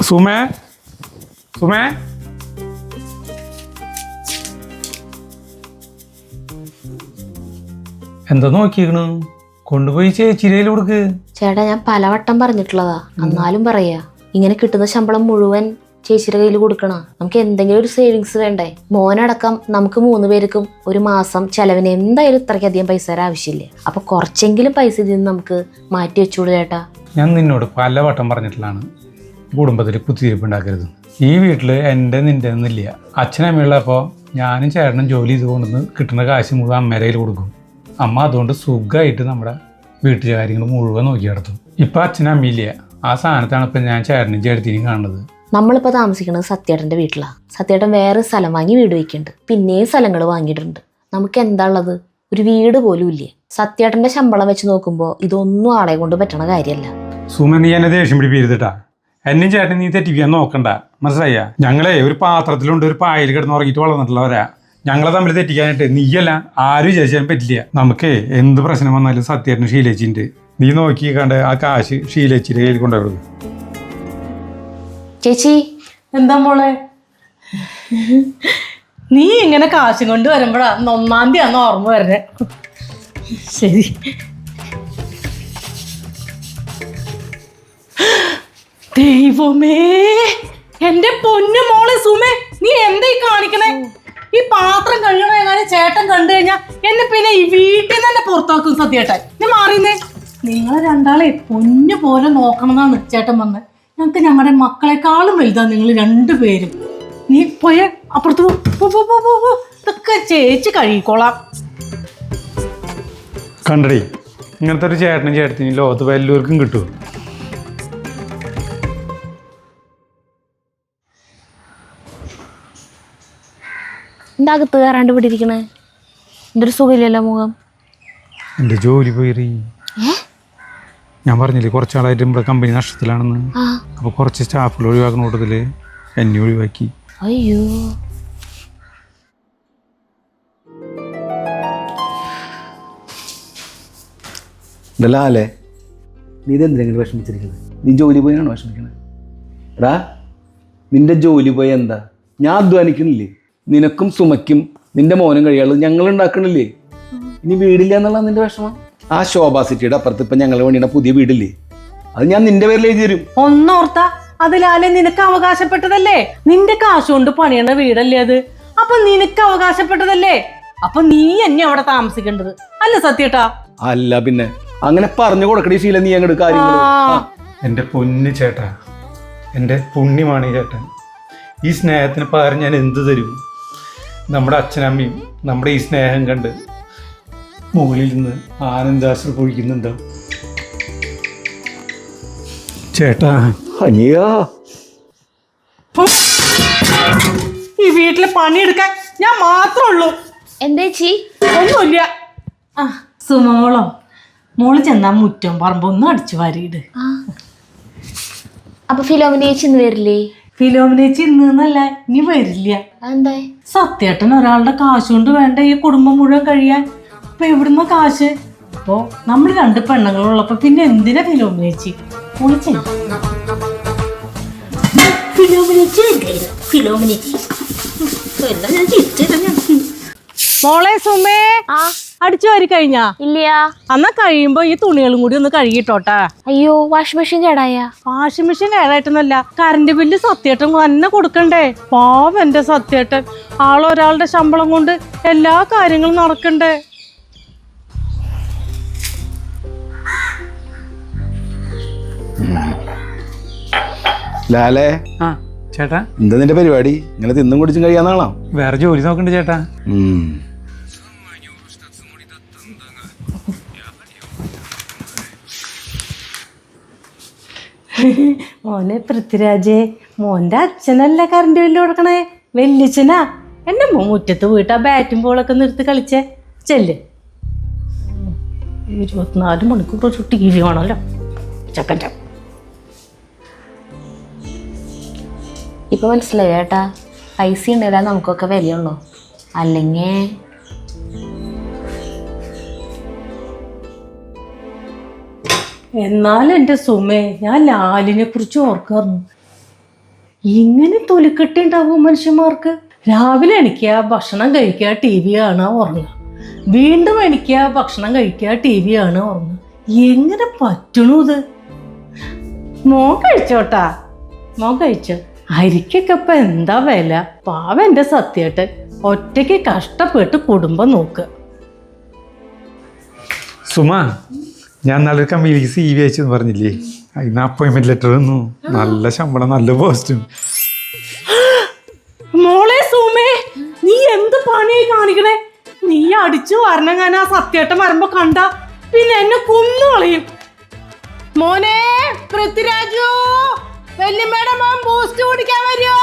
സുമേ സുമേ എന്താ നോക്കിക്കണ്? കൊണ്ടുപോയി ചേച്ചിയില് കൊടുക്ക്. ചേട്ടാ ഞാൻ പലവട്ടം പറഞ്ഞിട്ടുള്ളതാ, എന്നാലും പറയാ ഇങ്ങനെ കിട്ടുന്ന ശമ്പളം മുഴുവൻ ചേച്ചിയുടെ കയ്യിൽ കൊടുക്കണ. നമുക്ക് എന്തെങ്കിലും ഒരു സേവിങ്സ് വേണ്ടേ? മോനടക്കം നമുക്ക് 3 പേർക്കും ഒരു മാസം ചെലവിന് എന്തായാലും ഇത്രയ്ക്കധികം പൈസ ആവശ്യമില്ല. അപ്പൊ കുറച്ചെങ്കിലും പൈസ ഇതിൽ നിന്ന് നമുക്ക് മാറ്റി വെച്ചോളൂ ചേട്ടാ. ഞാൻ നിന്നോട് പലവട്ടം പറഞ്ഞിട്ടുള്ളതാണ് കുടുംബത്തിൽ കുത്തിരിപ്പുണ്ടാക്കരുത്. ഈ വീട്ടില് എൻ്റെ നിൻ്റെ ഒന്നുമില്ല. അച്ഛനമ്മയുള്ളപ്പോൾ ഞാനും ചേട്ടനും ജോലി ചെയ്ത് കൊണ്ടുവന്ന് കിട്ടുന്ന കാശ് മുഴുവൻ അമ്മയുടെ കയ്യിൽ കൊടുക്കും. അമ്മ അതുകൊണ്ട് സുഖമായിട്ട് നമ്മുടെ വീട്ടിലെ കാര്യങ്ങൾ മുഴുവൻ നോക്കി നടത്തും. ഇപ്പം അച്ഛനമ്മയില്ല. ആ സ്ഥാനത്താണ് ഇപ്പം ഞാൻ ചേട്ടനും ചേട്ടത്തിനും കാണുന്നത്. നമ്മളിപ്പോൾ താമസിക്കുന്നത് സത്യേട്ടൻ്റെ വീട്ടിലാണ്. സത്യേട്ടൻ വേറെ സ്ഥലം വാങ്ങി വീട് വയ്ക്കുന്നുണ്ട്, പിന്നെയും സ്ഥലങ്ങൾ വാങ്ങിയിട്ടുണ്ട്. നമുക്ക് എന്താ ഉള്ളത്? ഒരു വീട് പോലും ഇല്ലേ. സത്യേട്ടൻ്റെ ശമ്പളം വെച്ച് നോക്കുമ്പോൾ ഇതൊന്നും ആളെ കൊണ്ട് പറ്റണ കാര്യമല്ല. സുമ, നീ എന്നെ ദേഷ്യം പിടിപ്പിരുത്തിട്ടാ. എന്നും ചേട്ടൻ നീ തെറ്റിക്കാൻ നോക്കണ്ട, മനസ്സിലായ? ഞങ്ങളെ ഒരു പാത്രത്തിലുണ്ട്, ഒരു പായൽ കിടന്ന് ഉറങ്ങിയിട്ട് വളർന്നിട്ടുള്ളവരാ. ഞങ്ങളെ തമ്മിൽ തെറ്റിക്കാനായിട്ട് നീയല്ല ആരും വിചാരിച്ചാൻ പറ്റില്ല. നമുക്ക് എന്ത് പ്രശ്നം വന്നാലും സത്യേട്ടന് ഷീലേച്ചിണ്ട്. നീ നോക്കി കണ്ട് ആ കാശ് ഷീലേച്ചിയുടെ കയ്യിൽ കൊണ്ടുപോയി. ചേച്ചി എന്താ മോളെ, നീ ഇങ്ങനെ കാശും കൊണ്ട് വരുമ്പോഴാ 1-ാം തീയതി ഓർമ്മ വരണേ. ശരി, ദൈവമേ, എന്റെ പൊന്നു മോളെ സുമേ, നീ എന്തായി കാണിക്കണേ? ഈ പാത്രം കഴുകണ എങ്ങനെ ചേട്ടൻ കണ്ടു കഴിഞ്ഞാ എന്നെ പിന്നെ ഈ വീട്ടിൽ നിന്ന് തന്നെ പുറത്താക്കും. സത്യേട്ടൻ ഞാൻ മാറിയുന്നേ. നിങ്ങളെ രണ്ടാളെ പൊന്നു പോലെ നോക്കണമെന്നാണ് ചേട്ടൻ വന്നത്. ഞങ്ങൾക്ക് ഞങ്ങളുടെ മക്കളെക്കാളും വലുതാ നിങ്ങൾ 2 പേരും. നീ പോയ അപ്പുറത്ത് പോ, ഇതൊക്കെ ചേച്ചി കഴുകിക്കോളാം. കണ്ടടി, ഇങ്ങനത്തെ ഒരു ചേട്ടനും ചേട്ടത്തിനും ലോകത്ത് എല്ലാവർക്കും കിട്ടും. എന്താ അകത്ത് കയറാണ്ട് പിടിയിരിക്കണേ? എൻ്റെ ഒരു സുഖമില്ലല്ലോ മുഖം. എൻ്റെ ജോലി പോയി. ഞാൻ പറഞ്ഞില്ലേ കുറച്ചാളായിട്ട് നമ്മുടെ കമ്പനി നഷ്ടത്തിലാണെന്ന്. അപ്പോൾ കുറച്ച് സ്റ്റാഫുകൾ ഒഴിവാക്കുന്ന കൂട്ടത്തിൽ എന്നെ ഒഴിവാക്കി. അയ്യോ, അല്ലേ നീ ഇതെന്തിനെങ്കിലും വിഷമിച്ചിരിക്കുന്നത്? നീ ജോലി പോയാണോ വിഷമിക്കണത്? എടാ, നിന്റെ ജോലി പോയ എന്താ? ഞാൻ അധ്വാനിക്കണില്ലേ? നിനക്കും സുമയ്ക്കും നിന്റെ മോനും കഴിയാള് ഞങ്ങൾ ഉണ്ടാക്കണില്ലേ? ഇനി വീടില്ല എന്നുള്ള നിന്റെ വിഷമം. ആ ശോഭാ സിറ്റിയുടെ അപ്പുറത്ത് ഇപ്പം ഞങ്ങൾ വേണ്ടിയുടെ പുതിയ വീടില്ലേ, അത് ഞാൻ നിന്റെ പേരിൽ എഴുതി തരും. ഒന്നോർത്ത, അതിലാലെ നിനക്ക് അവകാശപ്പെട്ടതല്ലേ? നിന്റെ കാശുകൊണ്ട് പണിയണ വീടല്ലേ അത്? അപ്പൊ നിനക്ക് അവകാശപ്പെട്ടതല്ലേ? അപ്പൊ നീ എന്നെ അവിടെ താമസിക്കേണ്ടത് അല്ല സത്യേട്ടാ? അല്ല പിന്നെ അങ്ങനെ പറഞ്ഞു കൊടുക്കണ ശീല നീ അങ്ങോട്ട് കാര്യങ്ങൾ. എൻ്റെ പൊന്നു ചേട്ടാ, എൻ്റെ പുണ്യമാണ് ഈ ചേട്ടൻ. ഈ സ്നേഹത്തിന് പകരം ഞാൻ എന്ത് തരും? നമ്മുടെ അച്ഛനമ്മയും നമ്മുടെ ഈ സ്നേഹം കണ്ട് മുകളിൽ നിന്ന് ആനന്ദാശ്രു പൊഴിക്കുന്നുണ്ടോ ചേട്ടാ? അനിയാ, ഈ വീട്ടിലെ പണിയെടുക്കാൻ ഞാൻ മാത്രമേ ഉള്ളൂ. എന്താ ചേച്ചി? ഒന്നുമില്ല. ആ സുമോളോ, മോള് ചെന്നാ മുറ്റം പറമ്പൊന്നും അടിച്ചു വാരിയിട്. അപ്പൊ ഫിലോമിന ചേച്ചി ഇന്ന് വരില്ലേ? ഫിലോമിനേച്ചി ഇന്നല്ല, ഇനി വരില്ല. എന്താ? സത്യേട്ടൻ ഒരാളുടെ കാശ് കൊണ്ട് വേണ്ട ഈ കുടുംബം മുഴുവൻ കഴിയാൻ. അപ്പൊ എവിടുന്ന കാശ്? അപ്പോ നമ്മൾ 2 പെണ്ണുങ്ങളുള്ളപ്പോ പിന്നെ എന്തിനാ ഫിലോമിനേച്ചി? മോളെ സുമേ, അടിച്ചു വാരി കഴിഞ്ഞാ? ഇല്ല. എന്നാ കഴിയുമ്പോ ഈ തുണികളും കൂടി ഒന്ന് കഴുകിട്ടോട്ടാ. അയ്യോ, വാഷിംഗ് മെഷീൻ കേടായ? വാഷിംഗ് മെഷീൻ കേടായിട്ടൊന്നല്ല, കറണ്ട് ബില്ല് സത്യേട്ടൻ തന്നെ കൊടുക്കണ്ടേ? പാവം എന്റെ സത്യേട്ടൻ, ആളൊരാളുടെ ശമ്പളം കൊണ്ട് എല്ലാ കാര്യങ്ങളും നടക്കണ്ടേ? ലാലേ, ചേട്ടാ എന്താ നിന്റെ പരിപാടി? ഇങ്ങനെ തിന്നും കുടിച്ചും കഴിയാന്നാണോ? വേറെ ജോലി നോക്കണ്ട ചേട്ടാ. മോനെ പൃഥ്വിരാജേ, മോന്റെ അച്ഛനല്ല കറണ്ട് ബില്ല് കൊടുക്കണേ, വല്യച്ഛനാ. എന്റെ മോൻ മുറ്റത്ത് പോയിട്ട് ആ ബാറ്റും ബോളൊക്കെ നിർത്തി കളിച്ചേ. ചെല്ല്, 24 മണിക്കൂർ ടി വി വേണമല്ലോ ചക്കൻ്റെ. ഇപ്പൊ മനസ്സിലായി ചേട്ടാ, പൈസ ഉണ്ടെങ്കിലേ നമുക്കൊക്കെ വിലയുള്ളൂ. അല്ലെങ്കിൽ എന്നാലും എൻ്റെ സുമേ, ഞാൻ ലാലിനെ കുറിച്ച് ഓർക്കാറുണ്ട്. ഇങ്ങനെ തൊലിക്കെട്ടി ഉണ്ടാവും മനുഷ്യന്മാർക്ക്. രാവിലെ എണിക്കുക, ഭക്ഷണം കഴിക്കുക, ടി വി കാണുക, ഉറങ്ങുക. വീണ്ടും എണിക്കുക, ഭക്ഷണം കഴിക്കുക, ടി വി കാണുക, ഉറങ്ങുക. എങ്ങനെ പറ്റണു ഇത്? മോൻ കഴിച്ചോട്ടാ, മോൻ കഴിച്ചോ. അരിക്കൊക്കെ ഇപ്പൊ എന്താ വില. പാവം എൻ്റെ സത്യേട്ടൻ ഒറ്റയ്ക്ക് കഷ്ടപ്പെട്ട് കുടുംബം നോക്കുക. സുമ, ഞാൻ നല്ലൊരു കമ്പനിയിലേക്ക് CV അയച്ചെന്ന് പറഞ്ഞില്ലേ, അതിന് അപ്പോയിൻമെന്റ് ലെറ്റർ തന്നു. നല്ല ശമ്പളം, നല്ല പോസ്റ്റും. മോളെ സുമേ, നീ എന്ത് പണിയായി കാണിക്കണേ? നീ അടിച്ചു വരണങ്ങാൻ ആ സത്യേട്ടൻ വരുമ്പോ കണ്ട പിന്നെ എന്നെ കൊന്നുകളയും. മോനെ പൃഥ്വിരാജു, വല്യമ്മയുടെ മോൻ ബൂസ്റ്റ് കുടിക്കാൻ വരുമോ?